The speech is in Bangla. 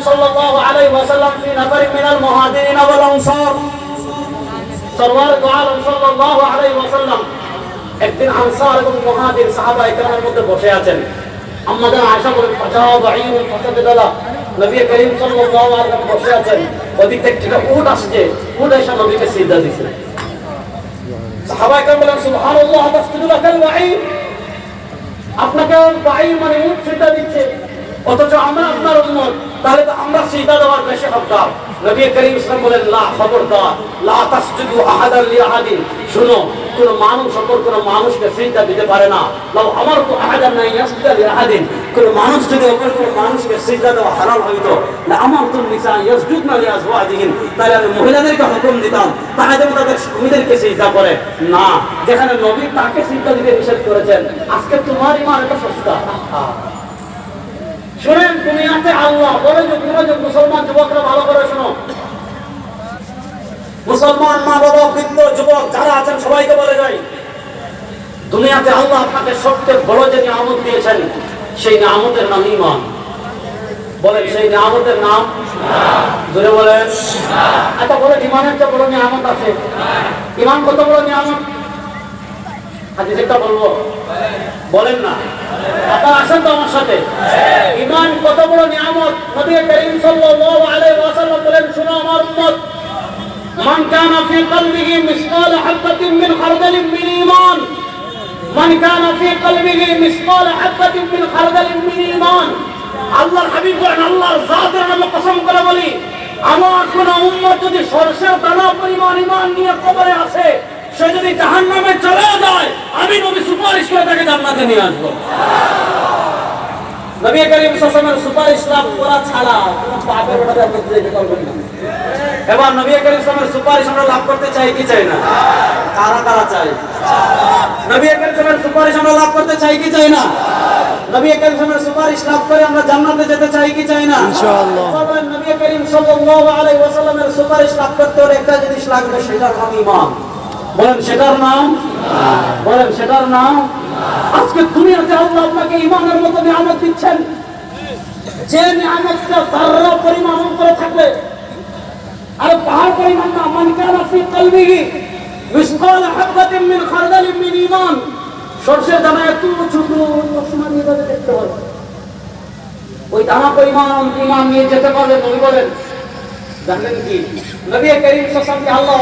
सल्लल्लाहु अलैहि वसल्लम फी नफर मिनल मुहाजिरिन वल अंसार सरवार दो आलम सल्लल्लाहु अलैहि वसल्लम একদিন আনসার এবং মুহাজির সাহাবা একরামের মধ্যে বসে আছেন। আমাদের আয়েশা বলেন ফাজাও বাঈরুন ফাসাদালা, নবী করিম সাল্লাল্লাহু আলাইহি ওয়াসাল্লাম বসে আছেন, ওদিক থেকে একটা উট আসছে, উট এসে নবীকে সিজদা দিয়েছে। সাহাবা একরাম বলেন সুবহানাল্লাহ তাসজুদু লাকাল বাঈর, আপনাকে বাঈর মানে উট সিজদা দিচ্ছে, অথচ আমরা আপনার উম্মত, তাহলে তো আমরা সিজদা দেওয়ার বেশি হকদার। নবী করিম ইসলাম বলেন লা, খবরদার, লা তাসজুদু আহাদান লিআহাদিন, শুনো, কোন মানুষ অপর কোন মানুষকে সিজদা দিতে পারে না। লাউ আমারতু আহাদান না ইয়াসজুদা লিআহাদিন, কোন মানুষ যদি অপর কোন মানুষকে সিজদা দেওয়া হারাম হইতো, লা আমারতু নিসা ইয়াসজুদনা লিআজওয়াজিহিন, তাহলে আমি মহিলাদেরকে হুকুম দিতাম তারা যেন তাদের স্বামীদেরকে সিজদা করে। না, যেখানে নবী তাকে সিজদা দিতে নিষেধ করেছেন, আজকে তোমার ইমান এটা সস্তা। শুনেন, তুমি আছে আল্লাহ বলে যে মুসলমান যুবকরা ভালো করে শোনো, মুসলমান মা বাবা বৃদ্ধ যুবক যারা আছেন সবাইকে বলে যাই, দুনিয়াতে আল্লাহ আপনাকে সবচেয়ে বড় যে নিয়ামত দিয়েছেন সেই নিয়ামতের নাম ঈমান। বলেন সেই নিয়ামতের নাম, জোরে বলেন। আচ্ছা বলেন ঈমানের চেয়ে বড় নিয়ামত আছে? ঈমান কত বড় নিয়ামত? হাদিস একটা বলবো, বলেন না? আপনারা আসেন তো আমার সাথে। ঈমান কত বড় নিয়ামত, নবী করিম সাল্লাল্লাহু আলাইহি ওয়াসাল্লাম বলেন, শুনো আমার উম্মত, মান কানা ফি কলবিহি মিসকাল হাববাতিন মিন খারদালিন মিন ঈমান, মান কানা ফি কলবিহি মিসকাল হাববাতিন মিন খারদালিন মিন ঈমান। আল্লাহর হাবিব বলেন, আল্লাহর জাতের নামে কসম করে বলি, আমার কোন উম্মত যদি সরষের দানা পরিমাণ ঈমান নিয়ে কবরে আসে, সে যদি জাহান্নামে চলে যায়, আমি নবী সুপারিশ করে তাকে জান্নাতে নিয়ে আসবো। নবী করিম সাল্লাল্লাহু আলাইহি ওয়াসাল্লামের সুপারিশ লাভ করা ছাড়া কোনো পাপের ওটাতে আপনি যেতে পারবেন না। এবার নবী করিম সাল্লাল্লাহু আলাইহি ওয়াসাল্লামের সুপারিশ আমরা লাভ করতে চাই কি চাই না? কারা কারা চাই? নবী করিম সাল্লাল্লাহু আলাইহি ওয়াসাল্লামের সুপারিশ আমরা লাভ করতে চাই কি চাই না? নবী করিম সাল্লাল্লাহু আলাইহি ওয়াসাল্লামের সুপারিশ লাভ করে আমরা জান্নাতে যেতে চাই কি চাই না? ইনশাআল্লাহ। তবে নবী করিম সাল্লাল্লাহু আলাইহি ওয়াসাল্লামের সুপারিশ লাভ করতে হলে একটা জিনিস লাগবে, সেটার নাম ঈমান। বলেন সেটার নাম, বলেন সেটার নাম। আজকে দুনিয়াতে আল্লাহ আপনাকে ঈমানের মতো নিয়ামত দিচ্ছেন, যে নিয়ামতটা যারা পরিমাণ করে থাকবে আর পাহাড় পরিমাণ না। মান কানা ফি কলবিহি মিসকাল হাববাতিন মিন খারদালিন মিন ঈমান, সরষের দানা এত ছোট চশমা নিয়ে যাবে দেখতে পাবে, ওই দানা পরিমাণ ঈমান নিয়ে যেতে পারবে। নবী বলেন, জানেন কি? নবী করিম সাল্লাল্লাহু আলাইহি ওয়াসাল্লাম আল্লাহ